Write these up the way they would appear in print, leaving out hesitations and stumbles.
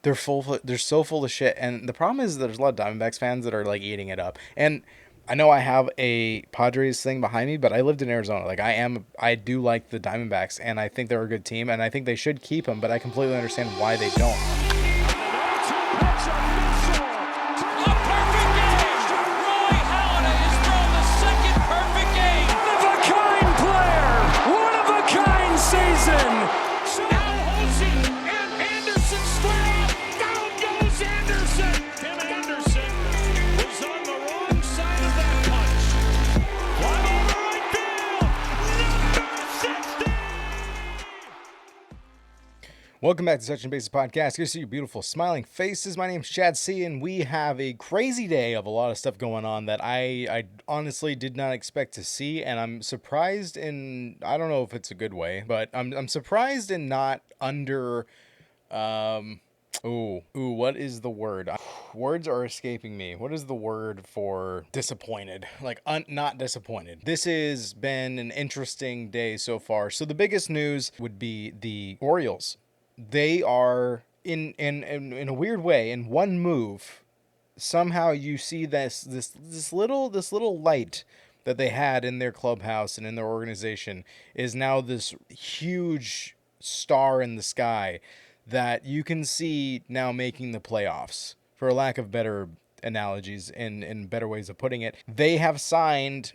They're so full of shit, and the problem is there's a lot of Diamondbacks fans that are like eating it up. And I know I have a Padres thing behind me, but I lived in Arizona. Like I do like the Diamondbacks, and I think they're a good team, and I think they should keep them. But I completely understand why they don't. Welcome back to Such and Basis Podcast. Good to see your beautiful smiling faces. My name's Chad C, and we have a crazy day of a lot of stuff going on that I honestly did not expect to see, and I'm surprised in, I don't know if it's a good way, but I'm surprised in not under, what is the word? Words are escaping me. What is the word for disappointed? Like, not disappointed. This has been an interesting day so far. So the biggest news would be the Orioles. They are in a weird way, in one move, somehow you see this little light that they had in their clubhouse and in their organization is now this huge star in the sky that you can see now making the playoffs, for lack of better analogies and better ways of putting it. They have signed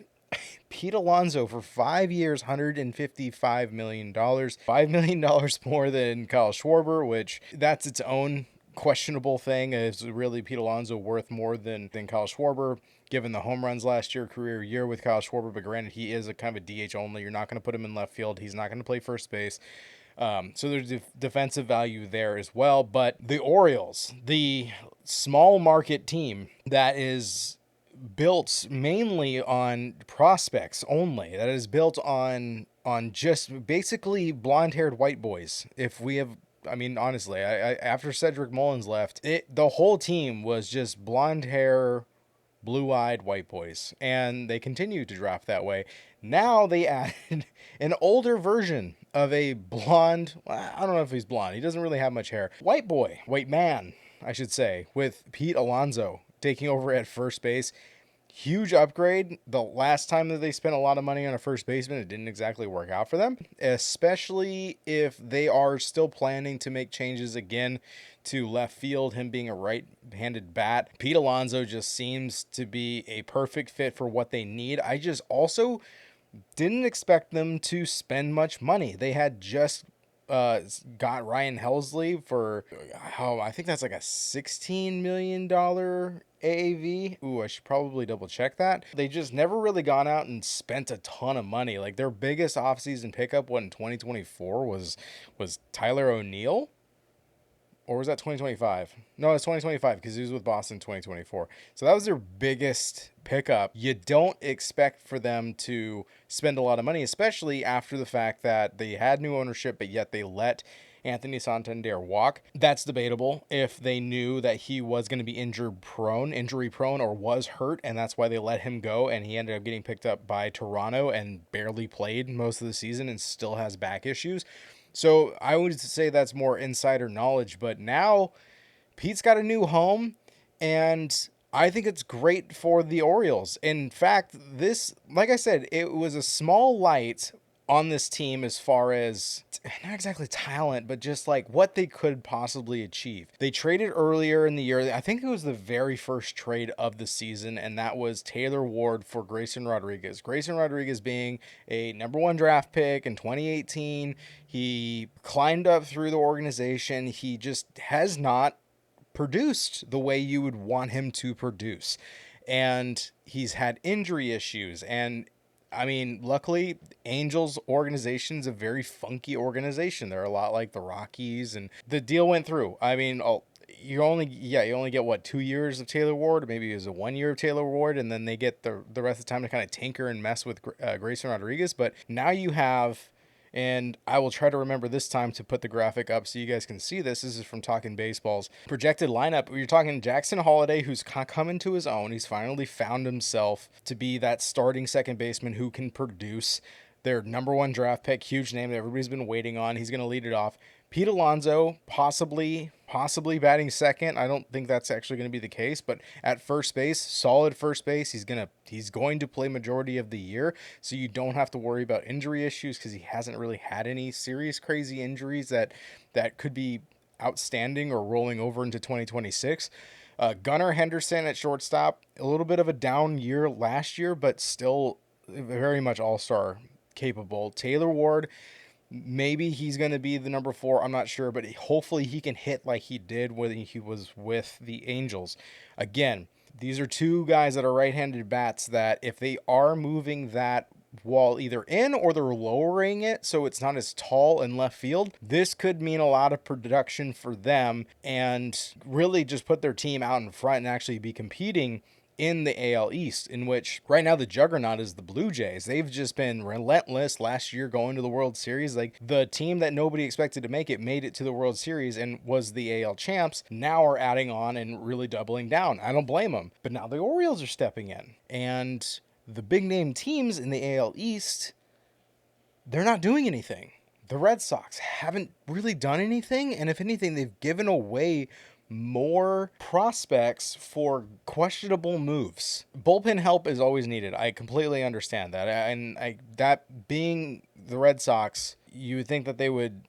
Pete Alonso for 5 years, $155 million. $5 million more than Kyle Schwarber, which that's its own questionable thing. Is really Pete Alonso worth more than Kyle Schwarber, given the home runs last year, career year with Kyle Schwarber? But granted, he is a kind of a DH only. You're not going to put him in left field. He's not going to play first base. So there's defensive value there as well. But the Orioles, the small market team that is built mainly on prospects only, that is built on just basically blonde-haired white boys. If we have, I mean, honestly, I after Cedric Mullins left, the whole team was just blonde hair, blue-eyed white boys, and they continue to draft that way. Now they added an older version of a blonde, I don't know if he's blonde, he doesn't really have much hair, white man, I should say, with Pete Alonso taking over at first base. Huge upgrade. The last time that they spent a lot of money on a first baseman, it didn't exactly work out for them, especially if they are still planning to make changes again to left field, him being a right-handed bat. Pete Alonso just seems to be a perfect fit for what they need. I just also didn't expect them to spend much money. They had just got Ryan Helsley for, I think that's like a $16 million AAV. Ooh, I should probably double check that. They just never really gone out and spent a ton of money. Like their biggest offseason pickup, what, in 2024 was Tyler O'Neill? Or was that 2025? No, it's 2025 because he was with Boston in 2024. So that was their biggest pickup. You don't expect for them to spend a lot of money, especially after the fact that they had new ownership, but yet they let Anthony Santander walk. That's debatable if they knew that he was going to be injury prone, or was hurt, and that's why they let him go, and he ended up getting picked up by Toronto and barely played most of the season and still has back issues. So I would say that's more insider knowledge, but now Pete's got a new home, and I think it's great for the Orioles. In fact, this, like I said, it was a small light on this team as far as not exactly talent, but just like what they could possibly achieve. They traded earlier in the year. I think it was the very first trade of the season, and that was Taylor Ward for Grayson Rodriguez. Grayson Rodriguez being a number 1 draft pick in 2018. He climbed up through the organization. He just has not produced the way you would want him to produce. And he's had injury issues, and I mean, luckily, Angels organization's a very funky organization. They're a lot like the Rockies, and the deal went through. I mean, you only get what, 2 years of Taylor Ward, or maybe it was a 1 year of Taylor Ward, and then they get the rest of the time to kind of tinker and mess with Grayson Rodriguez. But now you have, and I will try to remember this time to put the graphic up so you guys can see this. This is from Talking Baseball's projected lineup. You're talking Jackson Holliday, who's come into his own. He's finally found himself to be that starting second baseman who can produce. Their number 1 draft pick, huge name that everybody's been waiting on. He's going to lead it off. Pete Alonso possibly batting second. I don't think that's actually going to be the case, but at first base, solid first base. He's going to play majority of the year, so you don't have to worry about injury issues because he hasn't really had any serious crazy injuries that could be outstanding or rolling over into 2026. Gunnar Henderson at shortstop, a little bit of a down year last year, but still very much all-star capable. Taylor Ward, maybe he's going to be the number 4. I'm not sure, but hopefully he can hit like he did when he was with the Angels. Again, these are two guys that are right-handed bats that if they are moving that wall either in or they're lowering it so it's not as tall in left field, this could mean a lot of production for them and really just put their team out in front and actually be competing in the AL East, in which right now the juggernaut is the Blue Jays. They've just been relentless last year going to the World Series. Like, the team that nobody expected to make it made it to the World Series and was the AL champs, now are adding on and really doubling down. I don't blame them. But now the Orioles are stepping in. And the big name teams in the AL East, they're not doing anything. The Red Sox haven't really done anything, and if anything, they've given away more prospects for questionable moves. Bullpen help is always needed. I completely understand that. That being the Red Sox, you would think that they would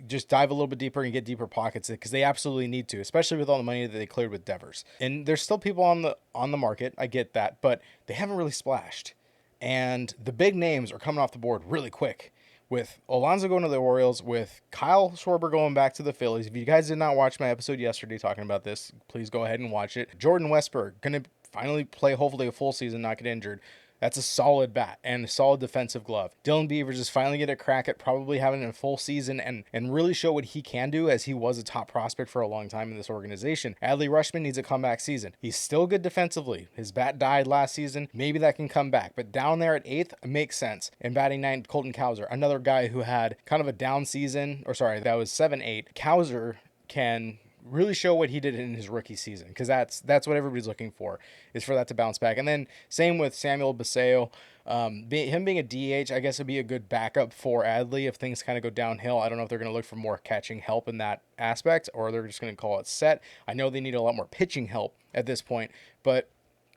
just dive a little bit deeper and get deeper pockets because they absolutely need to, especially with all the money that they cleared with Devers. And there's still people on the market. I get that, but they haven't really splashed. And the big names are coming off the board really quick, with Alonso going to the Orioles, with Kyle Schwarber going back to the Phillies. If you guys did not watch my episode yesterday talking about this, please go ahead and watch it. Jordan Westburg going to finally play hopefully a full season, not get injured. That's a solid bat and a solid defensive glove. Dylan Beavers is finally get a crack at probably having a full season and really show what he can do, as he was a top prospect for a long time in this organization. Adley Rutschman needs a comeback season. He's still good defensively. His bat died last season. Maybe that can come back. But down there at 8th makes sense. And batting 9th, Colton Cowser, another guy who had kind of a down season. Or sorry, that was 7-8. Cowser can really show what he did in his rookie season, because that's what everybody's looking for, is for that to bounce back. And then same with Samuel Basallo. Him being a DH, I guess would be a good backup for Adley if things kind of go downhill. I don't know if they're going to look for more catching help in that aspect, or they're just going to call it set. I know they need a lot more pitching help at this point, but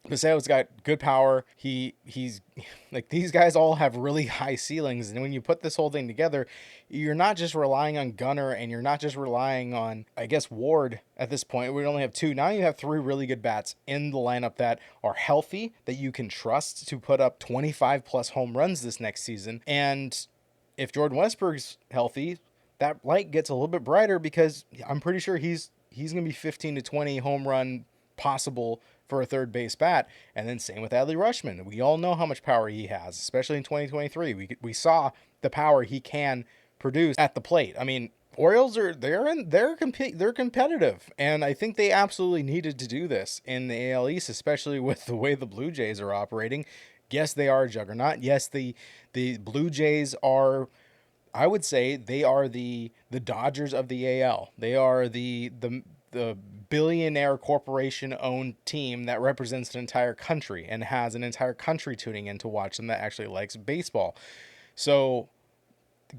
Basallo's got good power. He's like, these guys all have really high ceilings, and when you put this whole thing together, you're not just relying on Gunnar, and you're not just relying on, I guess, Ward at this point. We only have 2. Now you have 3 really good bats in the lineup that are healthy, that you can trust to put up 25 plus home runs this next season. And if Jordan Westburg's healthy, that light gets a little bit brighter, because I'm pretty sure he's going to be 15 to 20 home run possible for a third base bat. And then same with Adley Rutschman. We all know how much power he has, especially in 2023. We saw the power he can produce at the plate. I mean, Orioles they're competitive, and I think they absolutely needed to do this in the AL East, especially with the way the Blue Jays are operating. Yes, they are a juggernaut. Yes, the Blue Jays are, I would say, they are the Dodgers of the AL. They are the billionaire corporation owned team that represents an entire country and has an entire country tuning in to watch them that actually likes baseball. So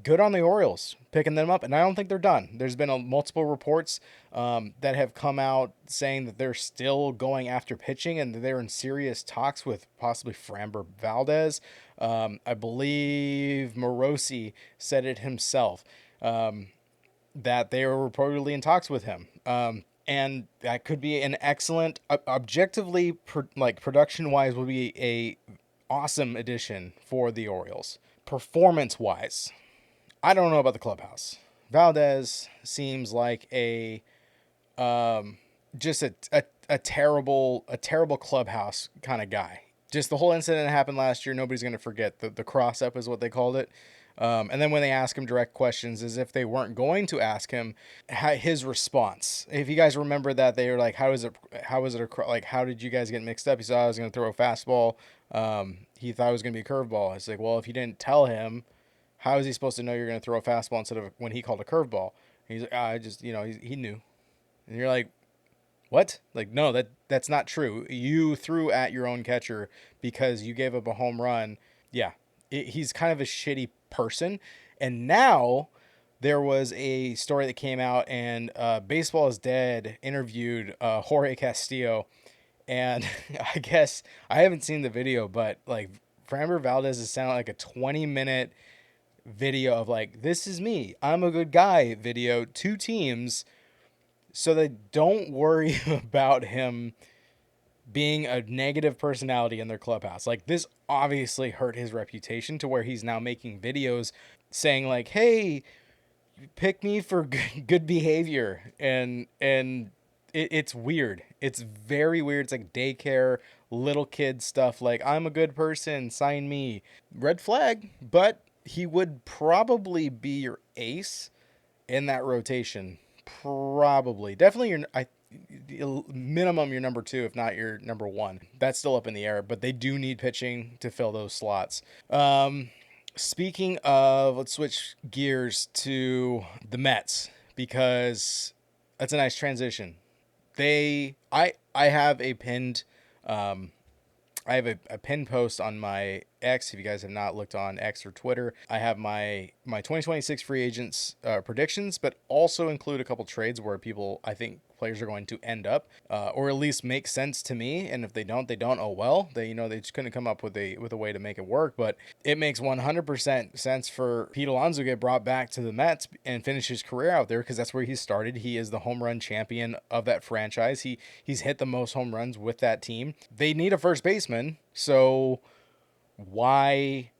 good on the Orioles picking them up, and I don't think they're done. There's been multiple reports that have come out saying that they're still going after pitching and that they're in serious talks with possibly Framber Valdez. I believe Morosi said it himself, that they were reportedly in talks with him. And that could be an excellent, objectively, production-wise, would be a awesome addition for the Orioles. Performance-wise, I don't know about the clubhouse. Valdez seems like a terrible clubhouse kind of guy. Just the whole incident that happened last year, nobody's going to forget. The cross-up is what they called it. And then when they ask him direct questions, as if they weren't going to ask him, his response. If you guys remember that, they were like, how did you guys get mixed up? He said, I was going to throw a fastball. He thought it was going to be a curveball. It's like, well, if you didn't tell him, how is he supposed to know you're going to throw a fastball instead of when he called a curveball? He's like, I just, he knew. And you're like, what? Like, no, that's not true. You threw at your own catcher because you gave up a home run. Yeah. He's kind of a shitty person. And now there was a story that came out, and Baseball is Dead interviewed Jorge Castillo, and I guess I haven't seen the video, but like Framber Valdez is sounding like a 20-minute video of like, this is me, I'm a good guy video to teams, so they don't worry about him being a negative personality in their clubhouse. Like, this obviously hurt his reputation to where he's now making videos saying like, hey, pick me for good behavior, and it's weird. It's very weird. It's like daycare little kid stuff, like, I'm a good person, sign me. Red flag. But he would probably be your ace in that rotation. Probably. Definitely minimum your number 2, if not your number 1. That's still up in the air, but they do need pitching to fill those slots. Speaking of, let's switch gears to the Mets, because that's a nice transition. I have a pinned I have a pinned post on my X. If you guys have not looked on X or Twitter, I have my 2026 free agents predictions, but also include a couple trades where I think players are going to end up, or at least make sense to me. And if they don't, they don't. Oh well, they just couldn't come up with a way to make it work. But it makes 100% sense for Pete Alonso to get brought back to the Mets and finish his career out there, because that's where he started. He is the home run champion of that franchise. He's hit the most home runs with that team. They need a first baseman, so why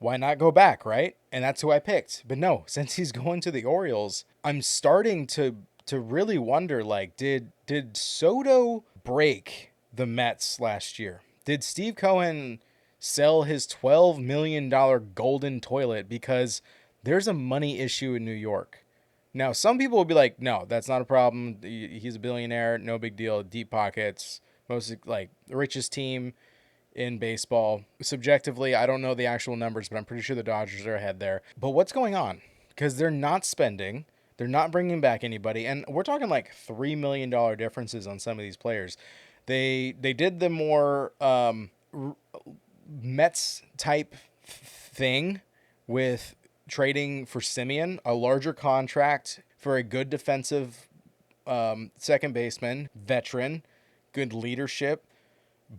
not go back, right? And that's who I picked. But no, since he's going to the Orioles, I'm starting to really wonder, like, did Soto break the Mets last year? Did Steve Cohen sell his $12 million golden toilet because there's a money issue in New York? Now, some people will be like, no, that's not a problem. He's a billionaire, no big deal, deep pockets, most like the richest team in baseball. Subjectively, I don't know the actual numbers, but I'm pretty sure the Dodgers are ahead there. But what's going on? Because they're not spending, they're not bringing back anybody, and we're talking like $3 million differences on some of these players. They did the more Mets type thing with trading for Simeon, a larger contract for a good defensive second baseman, veteran, good leadership,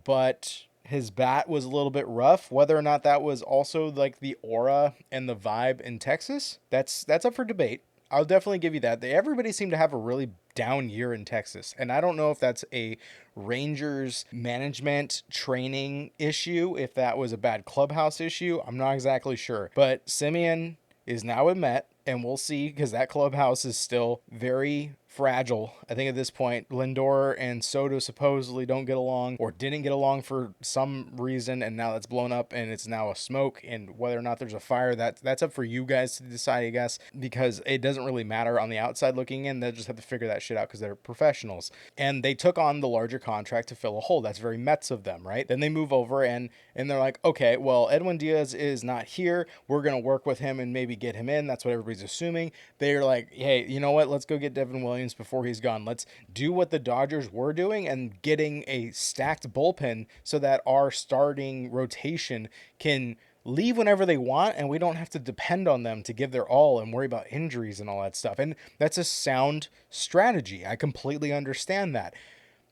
but his bat was a little bit rough. Whether or not that was also like the aura and the vibe in Texas, that's up for debate. I'll definitely give you that. Everybody seemed to have a really down year in Texas, and I don't know if that's a Rangers management training issue, if that was a bad clubhouse issue. I'm not exactly sure. But Simeon is now a Met, and we'll see, because that clubhouse is still very fragile. I think at this point, Lindor and Soto supposedly don't get along, or didn't get along for some reason, and now that's blown up and it's now a smoke. And whether or not there's a fire, that's up for you guys to decide, I guess, because it doesn't really matter on the outside looking in. They'll just have to figure that shit out because they're professionals. And they took on the larger contract to fill a hole. That's very Mets of them, right? Then they move over and they're like, okay, well, Edwin Diaz is not here. We're going to work with him and maybe get him in. That's what everybody's assuming. They're like, hey, you know what? Let's go get Devin Williams before he's gone. Let's do what the Dodgers were doing and getting a stacked bullpen so that our starting rotation can leave whenever they want and we don't have to depend on them to give their all and worry about injuries and all that stuff. And that's a sound strategy. I completely understand that.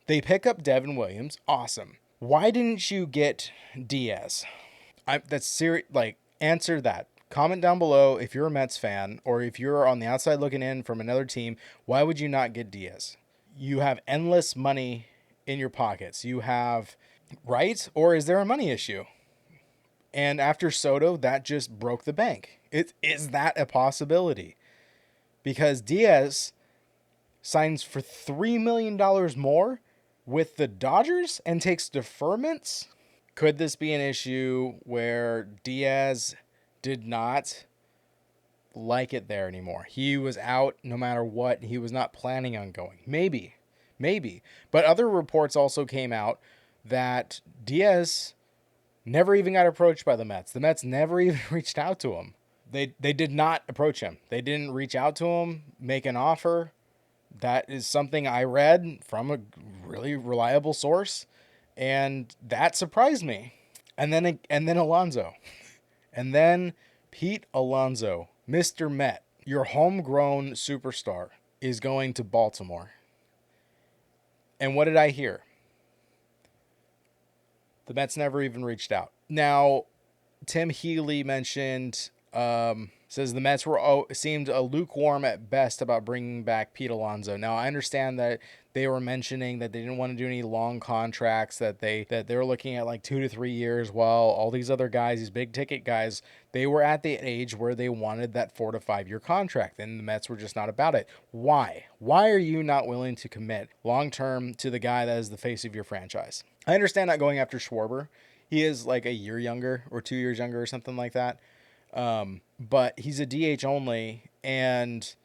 They pick up Devin Williams. Awesome. Why didn't you get Diaz? That's serious. Like, answer that. Comment down below if you're a Mets fan, or if you're on the outside looking in from another team, why would you not get Diaz? You have endless money in your pockets. You have, right? Or is there a money issue? And after Soto, that just broke the bank. Is that a possibility? Because Diaz signs for $3 million more with the Dodgers and takes deferments. Could this be an issue where Diaz did not like it there anymore? He was out no matter what. He was not planning on going. Maybe. But other reports also came out that Diaz never even got approached by the Mets. The Mets never even reached out to him. They did not approach him. They didn't reach out to him, make an offer. That is something I read from a really reliable source, and that surprised me. And then Alonso. And then Pete Alonso, Mr. Met. Your homegrown superstar is going to Baltimore. And what did I hear? The Mets never even reached out. Now, Tim Healy mentioned, says the Mets seemed lukewarm at best about bringing back Pete Alonso. Now, I understand that they were mentioning that they didn't want to do any long contracts, that they were looking at like 2 to 3 years, while all these other guys, these big ticket guys, they were at the age where they wanted that 4 to 5 year contract, and the Mets were just not about it. Why? Why are you not willing to commit long term to the guy that is the face of your franchise? I understand not going after Schwarber. He is like a year younger or 2 years younger or something like that. But he's a DH only, and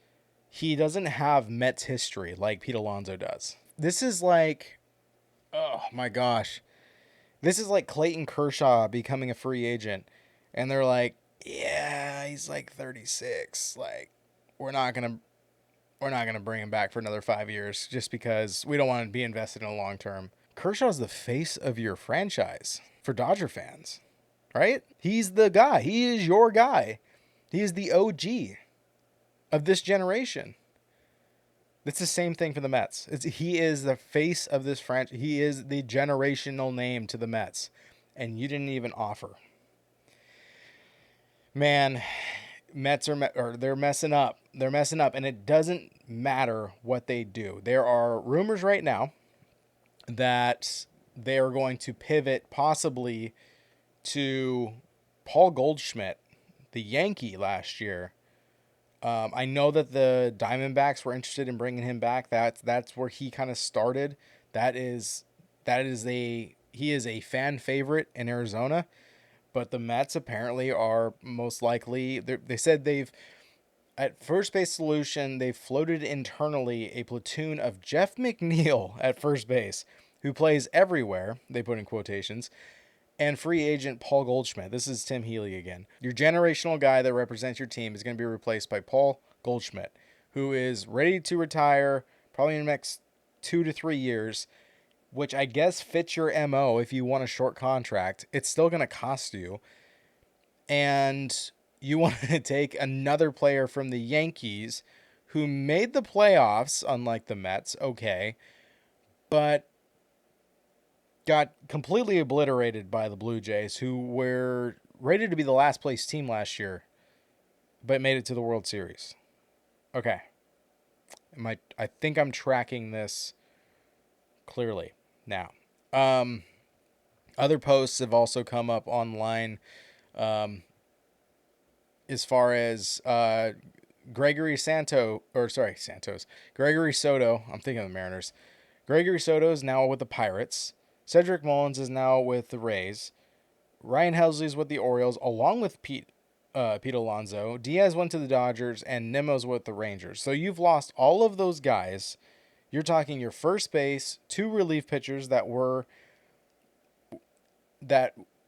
he doesn't have Mets history like Pete Alonso does. This is like, oh my gosh. This is like Clayton Kershaw becoming a free agent. And they're like, yeah, he's like 36. Like, we're not going to bring him back for another 5 years just because we don't want to be invested in a long term. Kershaw's the face of your franchise for Dodger fans, right? He's the guy. He is your guy. He is the OG of this generation. It's the same thing for the Mets. He is the face of this franchise. He is the generational name to the Mets, and you didn't even offer. Man, Mets they're messing up. They're messing up, and it doesn't matter what they do. There are rumors right now that they are going to pivot possibly to Paul Goldschmidt, the Yankee last year. I know that the Diamondbacks were interested in bringing him back. That's where he kind of started. He is a fan favorite in Arizona, but the Mets apparently are most likely. They said at first base solution, they floated internally a platoon of Jeff McNeil at first base, who plays everywhere, they put in quotations, and free agent Paul Goldschmidt. This is Tim Healy again. Your generational guy that represents your team is going to be replaced by Paul Goldschmidt, who is ready to retire probably in the next 2 to 3 years, which I guess fits your MO if you want a short contract. It's still going to cost you. And you want to take another player from the Yankees who made the playoffs, unlike the Mets, okay, but got completely obliterated by the Blue Jays, who were rated to be the last place team last year, but made it to the World Series. Okay. I think I'm tracking this clearly now. Other posts have also come up online, as far as Gregory Soto. I'm thinking of the Mariners. Gregory Soto is now with the Pirates. Cedric Mullins is now with the Rays. Ryan Helsley's with the Orioles, along with Pete Alonso. Diaz went to the Dodgers, and Nimmo's with the Rangers. So you've lost all of those guys. You're talking your first base, 2 relief pitchers that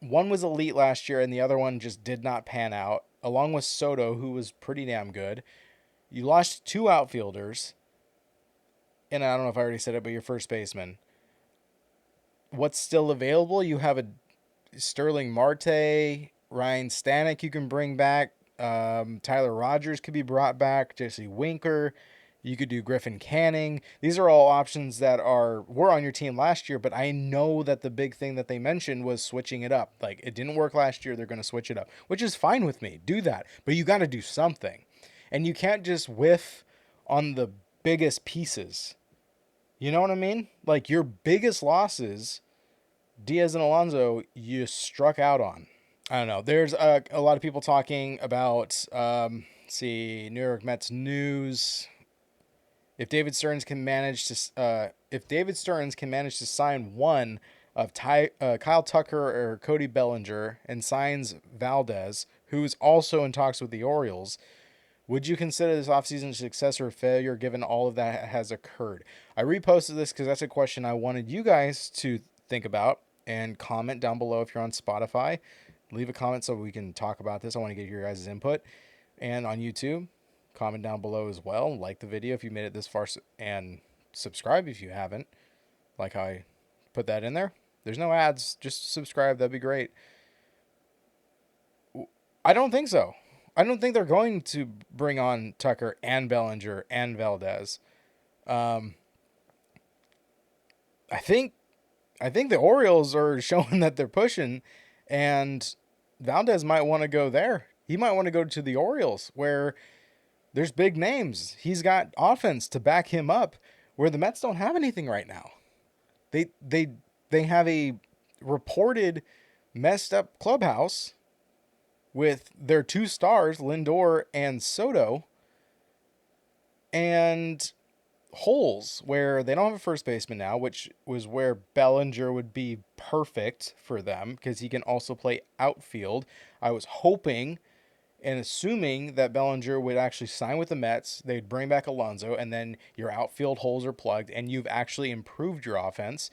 one was elite last year and the other one just did not pan out, along with Soto, who was pretty damn good. You lost 2 outfielders, and I don't know if I already said it, but your first baseman. What's still available? You have a Sterling Marte, Ryan Stanek you can bring back. Tyler Rogers could be brought back. Jesse Winker. You could do Griffin Canning. These are all options that were on your team last year, but I know that the big thing that they mentioned was switching it up. Like, it didn't work last year. They're going to switch it up, which is fine with me. Do that. But you got to do something. And you can't just whiff on the biggest pieces. You know what I mean? Like, your biggest losses, Diaz and Alonso, you struck out on. I don't know. There's a lot of people talking about, New York Mets news. If David Stearns can manage to sign one of Kyle Tucker or Cody Bellinger and signs Valdez, who's also in talks with the Orioles, would you consider this offseason a success or a failure given all of that has occurred? I reposted this because that's a question I wanted you guys to think about, and comment down below if you're on Spotify. Leave a comment so we can talk about this. I want to get your guys' input. And on YouTube, comment down below as well. Like the video if you made it this far, and subscribe if you haven't. Like how I put that in there. There's no ads. Just subscribe. That'd be great. I don't think so. I don't think they're going to bring on Tucker and Bellinger and Valdez. Um, I think the Orioles are showing that they're pushing, and Valdez might want to go there. He might want to go to the Orioles where there's big names. He's got offense to back him up, where the Mets don't have anything right now. They have a reported messed up clubhouse with their two stars, Lindor and Soto, and holes where they don't have a first baseman now, which was where Bellinger would be perfect for them because he can also play outfield. I was hoping and assuming that Bellinger would actually sign with the Mets, they'd bring back Alonso, and then your outfield holes are plugged, and you've actually improved your offense.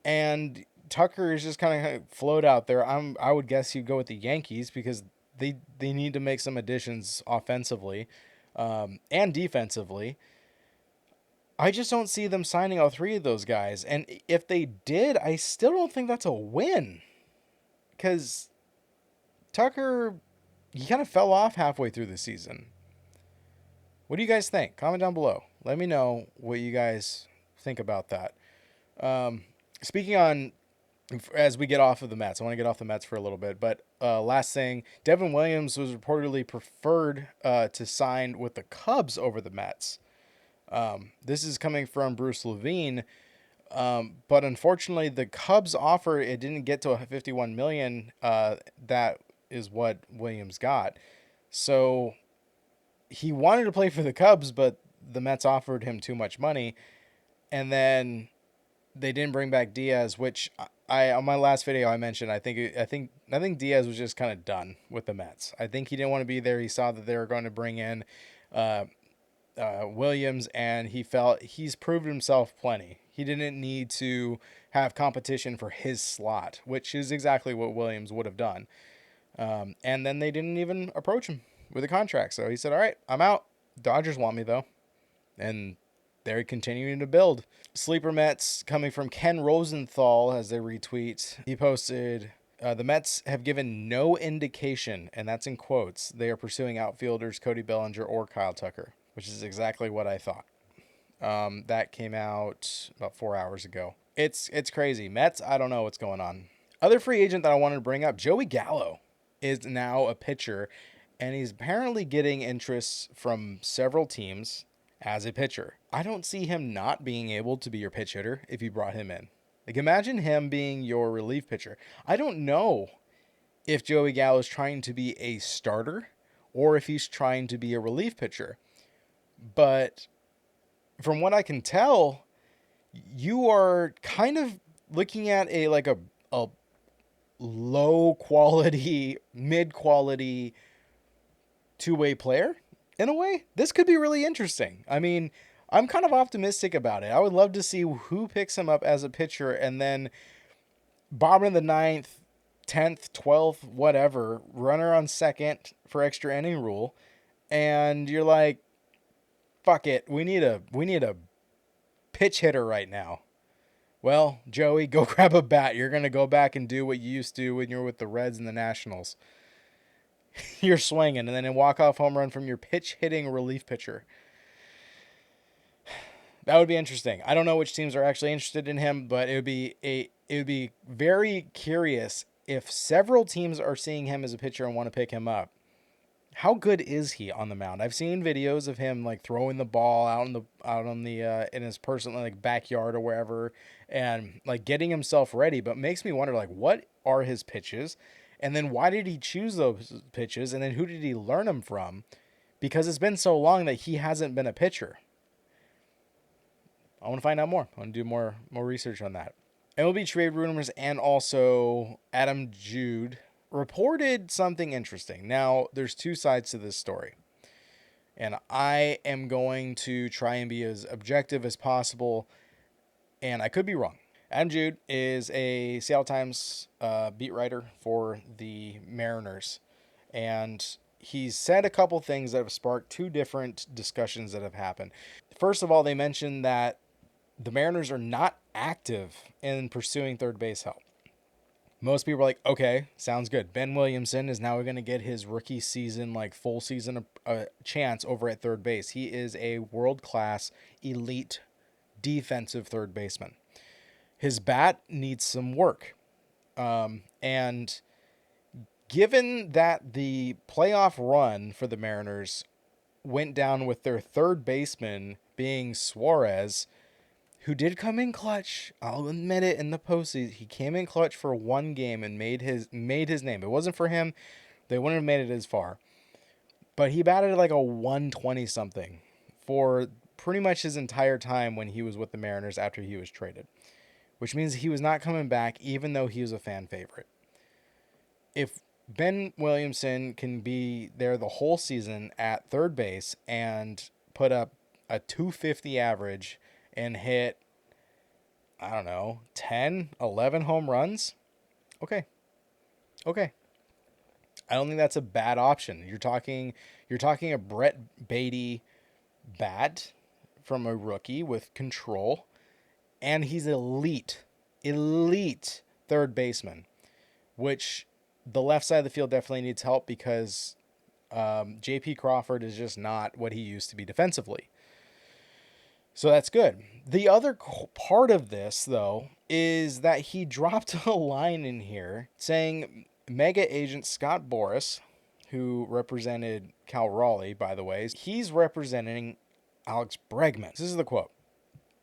And Tucker is just kind of float out there. I would guess you'd go with the Yankees because they need to make some additions offensively and defensively. I just don't see them signing all three of those guys. And if they did, I still don't think that's a win. Because Tucker, he kind of fell off halfway through the season. What do you guys think? Comment down below. Let me know what you guys think about that. Speaking on, as we get off of the Mets, I want to get off the Mets for a little bit. But last thing, Devin Williams was reportedly preferred to sign with the Cubs over the Mets. This is coming from Bruce Levine, but unfortunately, the Cubs offer it didn't get to a $51 million. That is what Williams got. So he wanted to play for the Cubs, but the Mets offered him too much money, and then they didn't bring back Diaz, which I on my last video I mentioned. I think Diaz was just kind of done with the Mets. I think he didn't want to be there. He saw that they were going to bring in Williams, and he felt he's proved himself plenty. He didn't need to have competition for his slot, which is exactly what Williams would have done. And then they didn't even approach him with a contract. So he said, all right, I'm out. Dodgers want me, though. And they're continuing to build. Sleeper Mets coming from Ken Rosenthal as they retweet. He posted, the Mets have given no indication, and that's in quotes, they are pursuing outfielders Cody Bellinger or Kyle Tucker, which is exactly what I thought. That came out about 4 hours ago. It's crazy. Mets, I don't know what's going on. Other free agent that I wanted to bring up, Joey Gallo is now a pitcher, and he's apparently getting interest from several teams as a pitcher. I don't see him not being able to be your pitch hitter if you brought him in. Like, imagine him being your relief pitcher. I don't know if Joey Gallo is trying to be a starter or if he's trying to be a relief pitcher. But from what I can tell, you are kind of looking at a low quality, mid quality two-way player in a way. This could be really interesting. I mean, I'm kind of optimistic about it. I would love to see who picks him up as a pitcher, and then bottom of the ninth, 10th, 12th, whatever, runner on second for extra inning rule, and you're like, fuck it, we need a pitch hitter right now. Well, Joey, go grab a bat. You're going to go back and do what you used to when you were with the Reds and the Nationals. You're swinging, and then a walk-off home run from your pitch-hitting relief pitcher. That would be interesting. I don't know which teams are actually interested in him, but it would be very curious if several teams are seeing him as a pitcher and want to pick him up. How good is he on the mound? I've seen videos of him like throwing the ball out on the in his personal like backyard or wherever, and like getting himself ready. But makes me wonder, like, what are his pitches, and then why did he choose those pitches, and then who did he learn them from? Because it's been so long that he hasn't been a pitcher. I want to find out more. I want to do more research on that. MLB trade rumors, and also Adam Jude reported something interesting. Now, there's two sides to this story, and I am going to try and be as objective as possible, and I could be wrong. Adam Jude is a Seattle Times beat writer for the Mariners, and he's said a couple things that have sparked two different discussions that have happened. First of all, they mentioned that the Mariners are not active in pursuing third base help. Most people are like, okay, sounds good. Ben Williamson is now going to get his rookie season, like full season chance over at third base. He is a world-class, elite defensive third baseman. His bat needs some work. And given that the playoff run for the Mariners went down with their third baseman being Suarez, who did come in clutch. I'll admit it, in the postseason. He came in clutch for one game and made his name. If it wasn't for him, they wouldn't have made it as far. But he batted like a 120 something for pretty much his entire time when he was with the Mariners after he was traded, which means he was not coming back even though he was a fan favorite. If Ben Williamson can be there the whole season at third base and put up a 250 average and hit, I don't know, 10, 11 home runs, okay. I don't think that's a bad option. You're talking a Brett Beatty bat from a rookie with control, and he's elite third baseman, which the left side of the field definitely needs help because J.P. Crawford is just not what he used to be defensively. So that's good. The other part of this, though, is that he dropped a line in here saying mega agent Scott Boras, who represented Cal Raleigh, by the way, he's representing Alex Bregman. This is the quote.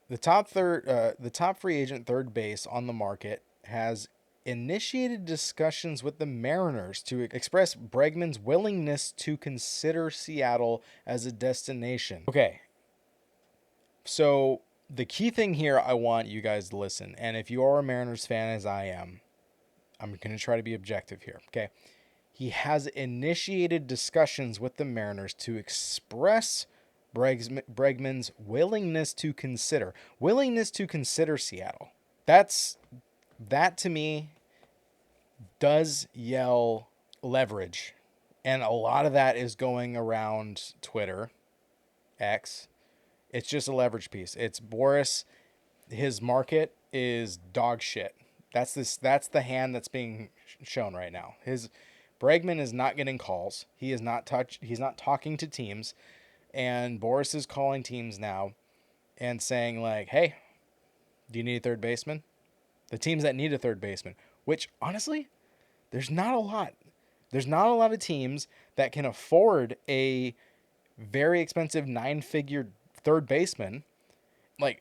The top free agent third base on the market has initiated discussions with the Mariners to express Bregman's willingness to consider Seattle as a destination. Okay. So the key thing here, I want you guys to listen. And if you are a Mariners fan, as I am, I'm going to try to be objective here. Okay. He has initiated discussions with the Mariners to express Bregman's willingness to consider Seattle. That to me does yell leverage. And a lot of that is going around Twitter, X. It's just a leverage piece. It's Boras. His market is dog shit. That's the hand that's being shown right now. Bregman is not getting calls. He's not talking to teams, and Boras is calling teams now and saying like, "Hey, do you need a third baseman?" The teams that need a third baseman, which honestly, there's not a lot. There's not a lot of teams that can afford a very expensive 9-figure third baseman,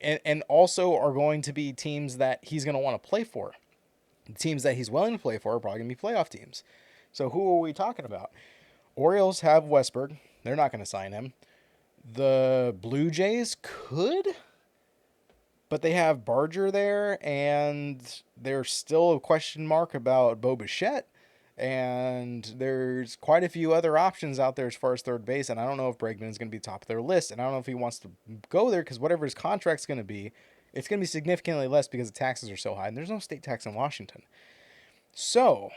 and also are going to be teams that he's going to want to play for. The teams that he's willing to play for are probably going to be playoff teams. So who are we talking about? Orioles have Westberg. They're not going to sign him. The Blue Jays could, but they have Barger there, and there's still a question mark about Bo Bichette. And there's quite a few other options out there as far as third base, and I don't know if Bregman is going to be top of their list, and I don't know if he wants to go there because whatever his contract's going to be, it's going to be significantly less because the taxes are so high, and there's no state tax in Washington. So,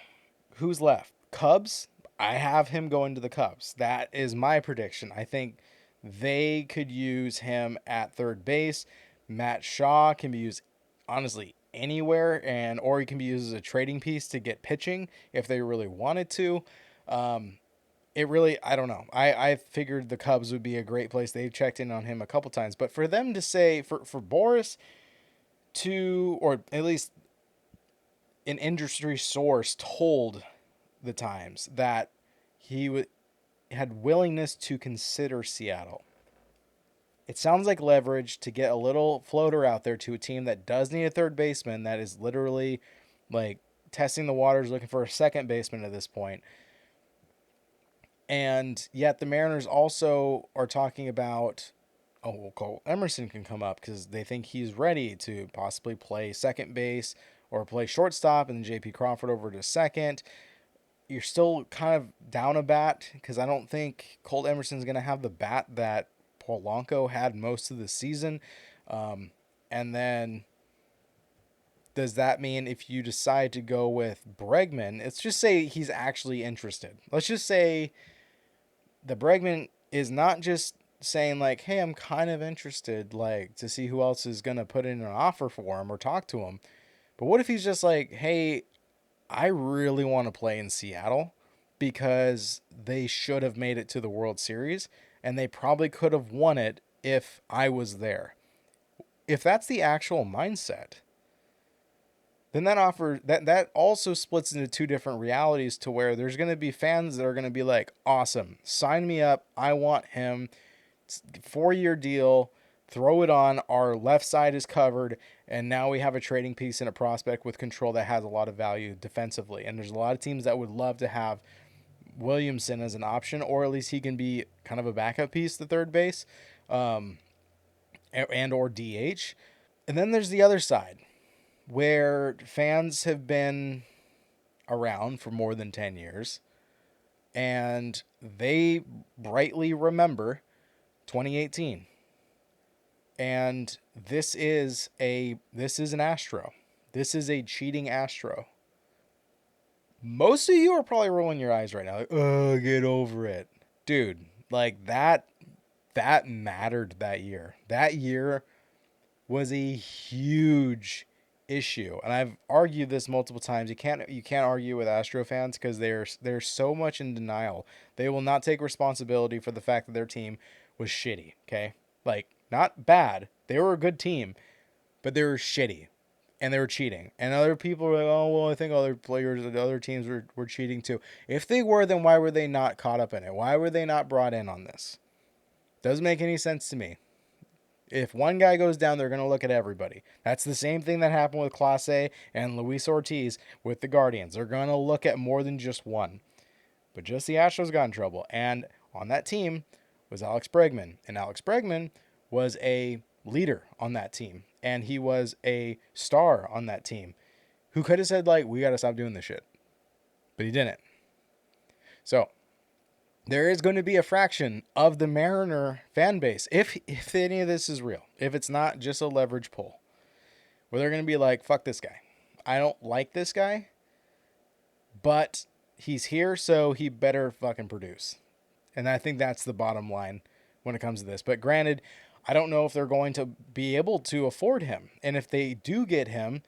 who's left? Cubs? I have him going to the Cubs. That is my prediction. I think they could use him at third base. Matt Shaw can be used, honestly, anywhere, or he can be used as a trading piece to get pitching if they really wanted to. I don't know. I figured the Cubs would be a great place. They've checked in on him a couple times, but for them to say, for Boras to, or at least an industry source told the Times that he had willingness to consider Seattle. It sounds like leverage to get a little floater out there to a team that does need a third baseman, that is literally like testing the waters, looking for a second baseman at this point. And yet the Mariners also are talking about, Cole Emerson can come up because they think he's ready to possibly play second base or play shortstop, and then J.P. Crawford over to second. You're still kind of down a bat because I don't think Colt Emerson's going to have the bat that Polanco had most of the season. And then does that mean if you decide to go with Bregman, let's just say he's actually interested. Let's just say the Bregman is not just saying like, hey, I'm kind of interested, like to see who else is going to put in an offer for him or talk to him. But what if he's just like, hey, I really want to play in Seattle because they should have made it to the World Series and they probably could have won it if I was there. If that's the actual mindset, then that also splits into two different realities to where there's going to be fans that are going to be like, awesome, sign me up, I want him, 4-year deal, throw it on, our left side is covered, and now we have a trading piece and a prospect with control that has a lot of value defensively. And there's a lot of teams that would love to have Williamson as an option, or at least he can be kind of a backup piece to third base, and or DH. And then there's the other side where fans have been around for more than 10 years and they brightly remember 2018. And this is an Astro. This is a cheating Astro. Most of you are probably rolling your eyes right now, like, oh, get over it. Dude, like that mattered that year. That year was a huge issue, and I've argued this multiple times. You can't argue with Astro fans because they're so much in denial. They will not take responsibility for the fact that their team was shitty. Okay, like not bad. They were a good team, but they were shitty, and they were cheating. And other people were like, oh well, I think other players and other teams were cheating too. If they were, then why were they not caught up in it? Why were they not brought in on this? Doesn't make any sense to me. If one guy goes down, they're going to look at everybody. That's the same thing that happened with Clase and Luis Ortiz with the Guardians. They're going to look at more than just one. But just the Astros got in trouble. And on that team was Alex Bregman. And Alex Bregman was a leader on that team. And he was a star on that team who could have said, like, we got to stop doing this shit. But he didn't. So there is going to be a fraction of the Mariner fan base, if any of this is real, if it's not just a leverage pull, where they're going to be like, fuck this guy. I don't like this guy, but he's here, so he better fucking produce. And I think that's the bottom line when it comes to this. But granted, I don't know if they're going to be able to afford him. And if they do get him,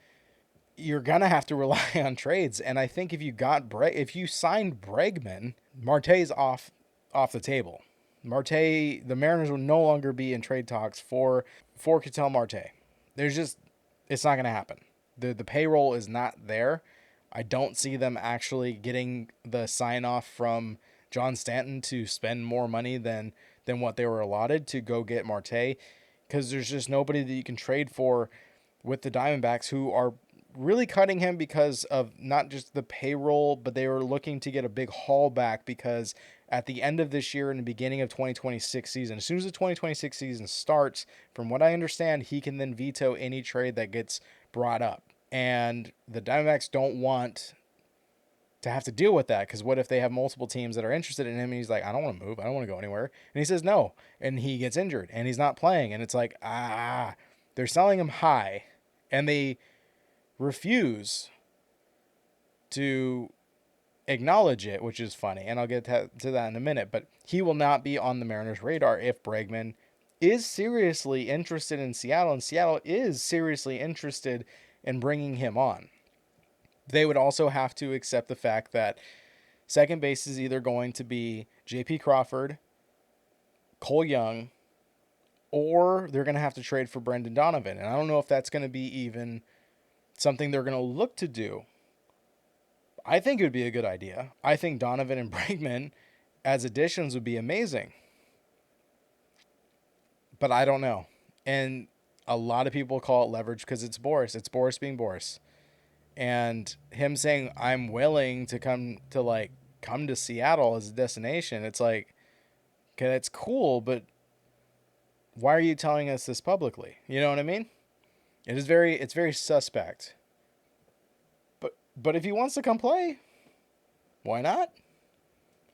you're going to have to rely on trades. And I think if you signed Bregman, Marte's off the table. The Mariners will no longer be in trade talks for Ketel Marte. It's not going to happen. The payroll is not there. I don't see them actually getting the sign off from John Stanton to spend more money than what they were allotted to go get Marte, because there's just nobody that you can trade for with the Diamondbacks, who are really cutting him because of not just the payroll, but they were looking to get a big haul back, because at the end of this year and the beginning of 2026 season, as soon as the 2026 season starts, from what I understand, he can then veto any trade that gets brought up. And the Diamondbacks don't want to have to deal with that, because what if they have multiple teams that are interested in him and he's like, I don't want to move, I don't want to go anywhere, and he says no, and he gets injured and he's not playing, and it's like, they're selling him high, and they refuse to acknowledge it, which is funny, and I'll get to that in a minute. But he will not be on the Mariners' radar if Bregman is seriously interested in Seattle, and Seattle is seriously interested in bringing him on. They would also have to accept the fact that second base is either going to be J.P. Crawford, Cole Young, or they're going to have to trade for Brendan Donovan. And I don't know if that's going to be even something they're going to look to do. I think it would be a good idea. I think Donovan and Bregman as additions would be amazing. But I don't know. And a lot of people call it leverage because it's Boris. It's Boris being Boris. And him saying, I'm willing to come to Seattle as a destination. It's like, okay, that's cool, but why are you telling us this publicly? You know what I mean? It's very suspect. But if he wants to come play, why not?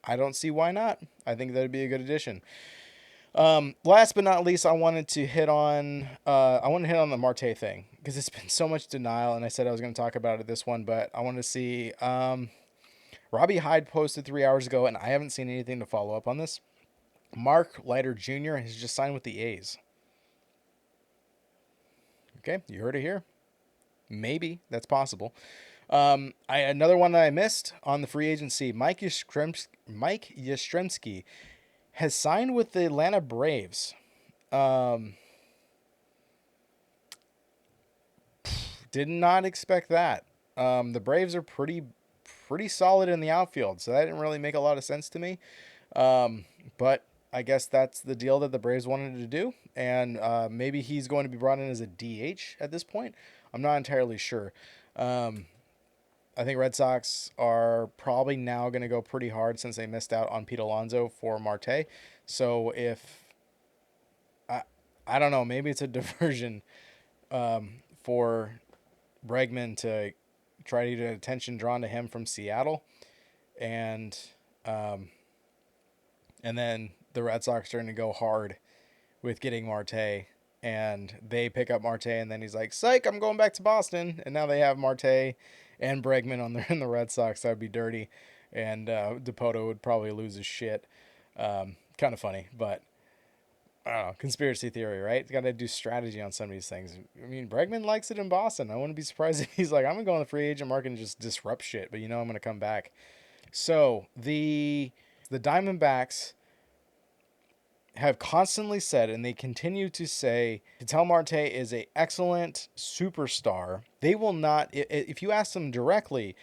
I don't see why not. I think that'd be a good addition. Last but not least, I wanted to hit on the Marte thing, because it's been so much denial, and I said I was going to talk about it this one, but I want to see. Robbie Hyde posted 3 hours ago, and I haven't seen anything to follow up on this. Mark Leiter Jr. has just signed with the A's. Okay, you heard it here. Maybe that's possible. Another one that I missed on the free agency, Mike Yastrzemski has signed with the Atlanta Braves. Did not expect that. The Braves are pretty solid in the outfield, so that didn't really make a lot of sense to me. But I guess that's the deal that the Braves wanted to do, and maybe he's going to be brought in as a DH at this point. I'm not entirely sure. I think Red Sox are probably now going to go pretty hard since they missed out on Pete Alonso for Marte. So if I, I don't know, maybe it's a diversion for Bregman to try to get attention drawn to him from Seattle, and um, and then the Red Sox are going to go hard with getting Marte, and they pick up Marte, and then he's like, "Psych, I'm going back to Boston," and now they have Marte and Bregman on in the Red Sox. That'd be dirty, and Dipoto would probably lose his shit. Kind of funny, but I don't know, conspiracy theory, right? Got to do strategy on some of these things. I mean, Bregman likes it in Boston. I wouldn't be surprised if he's like, I'm going to go on the free agent market and just disrupt shit, but I'm going to come back. So the Diamondbacks have constantly said, and they continue to say, Ketel Marte is a excellent superstar. They will not, if you ask them directly,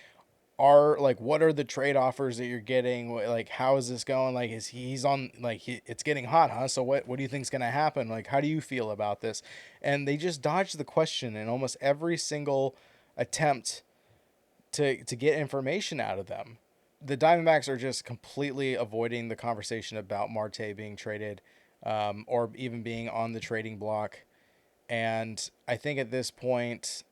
what are the trade offers that you're getting? Like, how is this going? Like, he's on, like, it's getting hot, huh? So what do you think's going to happen? Like, how do you feel about this? And they just dodge the question in almost every single attempt to get information out of them. The Diamondbacks are just completely avoiding the conversation about Marte being traded, or even being on the trading block. And I think at this point,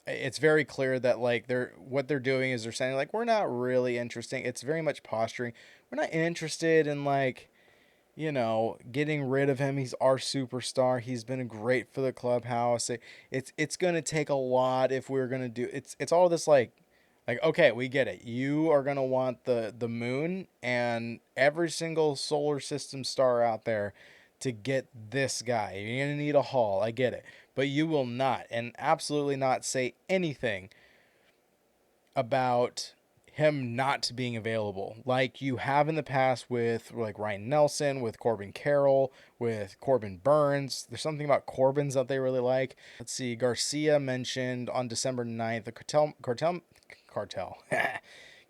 it's very clear that like what they're doing is they're saying like, we're not really interesting. It's very much posturing. We're not interested in like, getting rid of him. He's our superstar. He's been great for the clubhouse. It's going to take a lot if we're going to do it's all this like, okay, we get it. You are going to want the moon and every single solar system star out there to get this guy. You're going to need a haul. I get it. But you will not, and absolutely not, say anything about him not being available like you have in the past with like Ryan Nelson, with Corbin Carroll, with Corbin Burns. There's something about Corbin's that they really like. Let's see, Garcia mentioned on December 9th, the cartel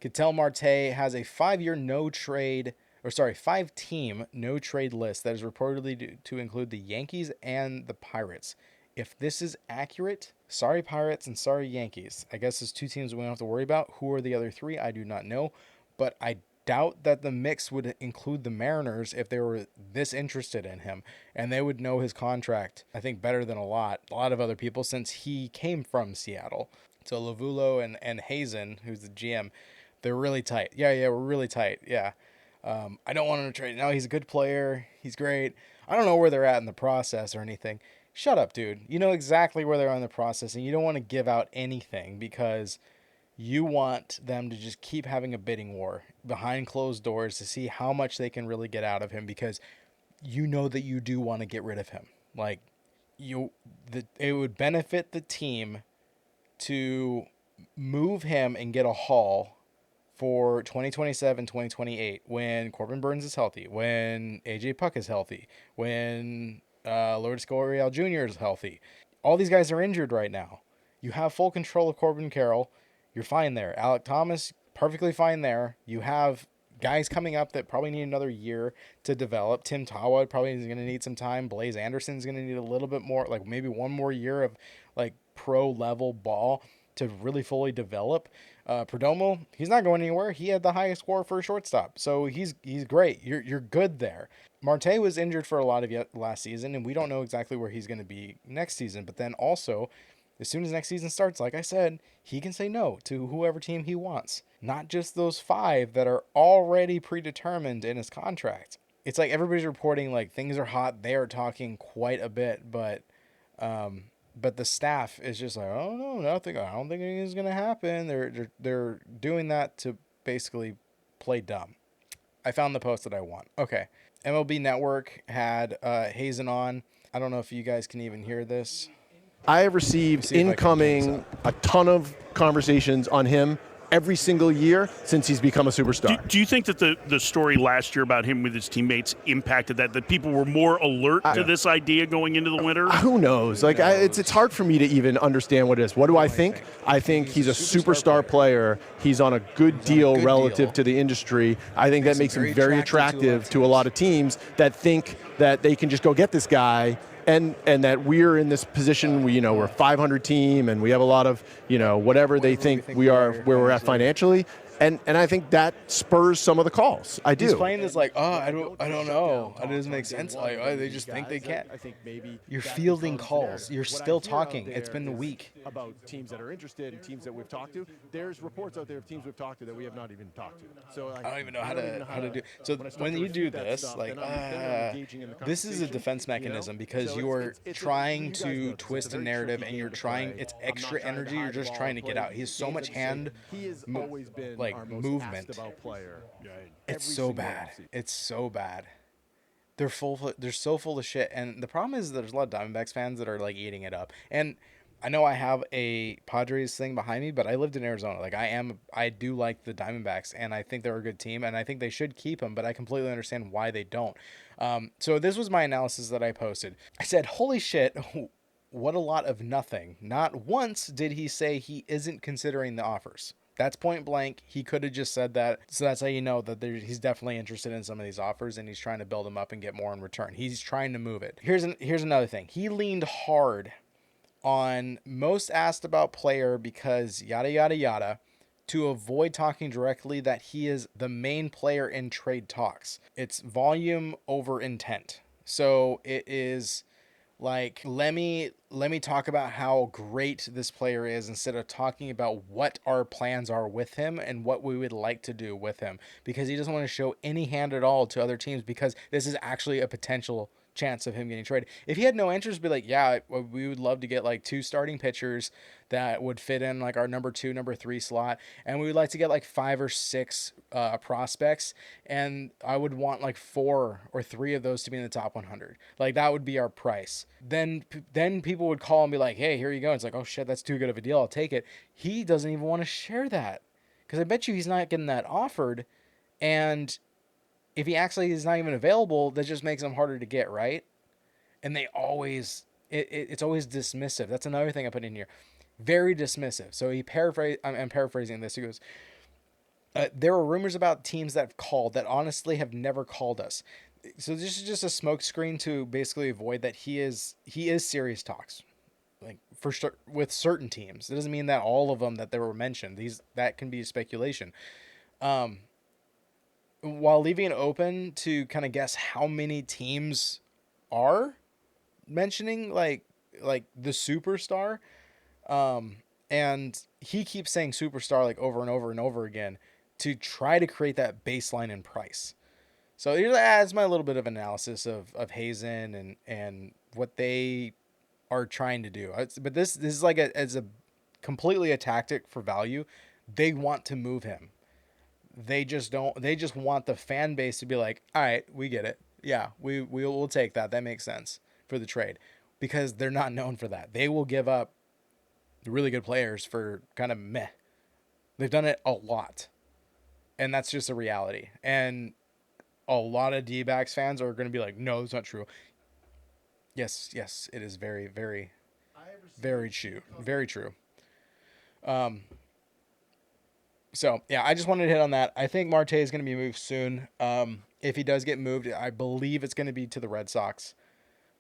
Ketel Marte has a 5-year no trade, or sorry, 5-team no trade list that is reportedly to include the Yankees and the Pirates. If this is accurate, sorry Pirates and sorry Yankees. I guess there's 2 teams we don't have to worry about. Who are the other 3? I do not know. But I doubt that the mix would include the Mariners if they were this interested in him. And they would know his contract, I think, better than a lot of other people since he came from Seattle. So Lavulo and Hazen, who's the GM, they're really tight. Yeah, we're really tight. Yeah. I don't want him to trade. No, he's a good player. He's great. I don't know where they're at in the process or anything. Shut up, dude. You know exactly where they're on the process, and you don't want to give out anything because you want them to just keep having a bidding war behind closed doors to see how much they can really get out of him, because you know that you do want to get rid of him. Like, it would benefit the team to move him and get a haul for 2027, 2028, when Corbin Burns is healthy, when AJ Puck is healthy, when Lourdes Gurriel Jr. is healthy. All these guys are injured right now. You have full control of Corbin Carroll. You're fine there. Alec Thomas, perfectly fine there. You have guys coming up that probably need another year to develop. Tim Tawa probably is going to need some time. Blaze Anderson's going to need a little bit more, like maybe one more year of like pro level ball to really fully develop. Perdomo, he's not going anywhere. He had the highest score for a shortstop, so he's great. You're good there. Marte was injured for a lot of last season, and we don't know exactly where he's going to be next season. But then also, as soon as next season starts, like I said, he can say no to whoever team he wants, not just those 5 that are already predetermined in his contract. It's like everybody's reporting like things are hot. They are talking quite a bit, but the staff is just like, oh no, nothing. I don't think anything's gonna happen. They're doing that to basically play dumb. I found the post that I want. Okay, MLB Network had Hazen on. I don't know if you guys can even hear this. I have received incoming a ton of conversations on him every single year since he's become a superstar. Do you think that the story last year about him with his teammates impacted that people were more alert to this idea going into the winter? Who knows? Like, it's hard for me to even understand what it is. What do I think? I think he's a superstar player. He's on a good deal relative to the industry. I think that makes him very attractive to a lot of teams that think that they can just go get this guy. And that we're in this position, we're a 500 team, and we have a lot of, whatever they think we are, where we're at financially. And I think that spurs some of the calls. I do. He's playing this like, I don't know. It doesn't make sense. Like, they just think they can. I think maybe you're fielding calls. You're still talking. It's been a week. About teams that are interested and teams that we've talked to. There's reports out there of teams we've talked to that we have not even talked to. So I don't even know how to do. So when you do this, like, this is a defense mechanism because you are trying to twist a narrative and you're trying. It's extra energy. You're just trying to get out. He has so much hand. He has always been like movement. It's so bad. It's so bad. They're so full of shit. And the problem is there's a lot of Diamondbacks fans that are like eating it up. And I know I have a Padres thing behind me, but I lived in Arizona. Like I do like the Diamondbacks, and I think they're a good team, and I think they should keep them. But I completely understand why they don't. So this was my analysis that I posted. I said, "Holy shit." What a lot of nothing. Not once did he say he isn't considering the offers. That's point blank. He could have just said that. So that's how you know that he's definitely interested in some of these offers and he's trying to build them up and get more in return. He's trying to move it. Here's another thing. He leaned hard on most asked about player because yada, yada, yada, to avoid talking directly that he is the main player in trade talks. It's volume over intent. So it is like, let me talk about how great this player is instead of talking about what our plans are with him and what we would like to do with him, because he doesn't want to show any hand at all to other teams because this is actually a potential chance of him getting traded. If he had no interest, be like, yeah, we would love to get like 2 starting pitchers that would fit in like our number 2, number 3 slot, and we would like to get like 5 or 6 prospects, and I would want like 4 or 3 of those to be in the top 100. Like that would be our price. Then people would call and be like, hey, here you go. It's like, oh shit, that's too good of a deal. I'll take it. He doesn't even want to share that because I bet you he's not getting that offered, and if he actually is not even available, that just makes him harder to get, right? And they always, it's always dismissive. That's another thing I put in here. Very dismissive. So I'm paraphrasing this. He goes, there are rumors about teams that have called that honestly have never called us. So this is just a smokescreen to basically avoid that he is serious talks. Like for sure with certain teams. It doesn't mean that all of them that they were mentioned. That can be speculation. While leaving it open to kind of guess how many teams are mentioning like the superstar. And he keeps saying superstar like over and over and over again to try to create that baseline in price. So that's my little bit of analysis of Hazen and what they are trying to do. But this is like as a completely a tactic for value. They want to move him. They just want the fan base to be like, all right, we get it. Yeah, we'll take that. That makes sense for the trade, because they're not known for that. They will give up really good players for kind of meh. They've done it a lot, and that's just a reality. And a lot of D-backs fans are going to be like, no, it's not true. Yes, it is very, very, very true. Very true. So, yeah, I just wanted to hit on that. I think Marte is going to be moved soon. If he does get moved, I believe it's going to be to the Red Sox.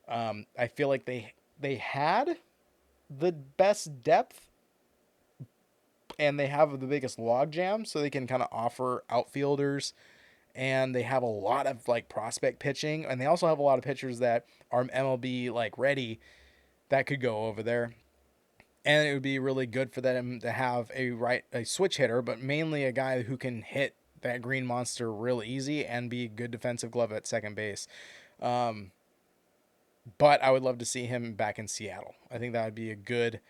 I feel like they had the best depth and they have the biggest logjam, so they can kind of offer outfielders, and they have a lot of like prospect pitching, and they also have a lot of pitchers that are MLB like ready that could go over there. And it would be really good for them to have a switch hitter, but mainly a guy who can hit that green monster real easy and be a good defensive glove at second base. But I would love to see him back in Seattle. I think that would be a good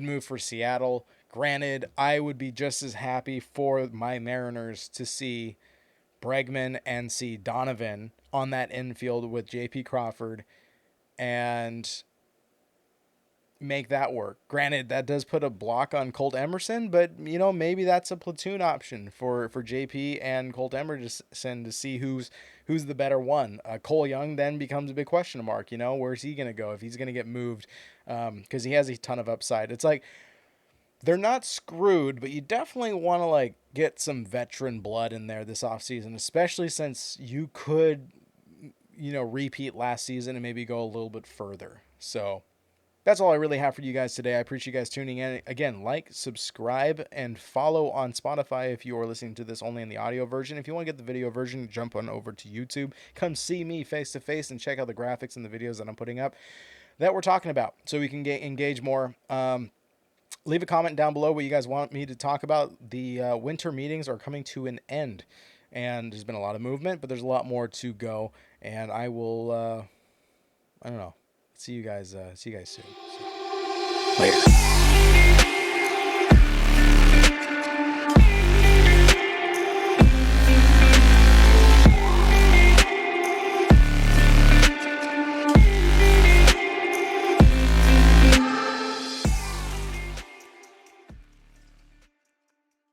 move for Seattle. Granted, I would be just as happy for my Mariners to see Bregman and see Donovan on that infield with J.P. Crawford and make that work. Granted, that does put a block on Colt Emerson, but you know, maybe that's a platoon option for JP and Colt Emerson to see who's the better one. Cole Young then becomes a big question mark. You know, where's he going to go if he's going to get moved? Because he has a ton of upside. It's like they're not screwed, but you definitely want to like get some veteran blood in there this offseason, especially since you could, you know, repeat last season and maybe go a little bit further. So that's all I really have for you guys today. I appreciate you guys tuning in. Again, like, subscribe, and follow on Spotify if you are listening to this only in the audio version. If you want to get the video version, jump on over to YouTube. Come see me face to face and check out the graphics and the videos that I'm putting up that we're talking about so we can engage more. Leave a comment down below what you guys want me to talk about. The winter meetings are coming to an end, and there's been a lot of movement, but there's a lot more to go. And I will, I don't know. See you guys soon. Later.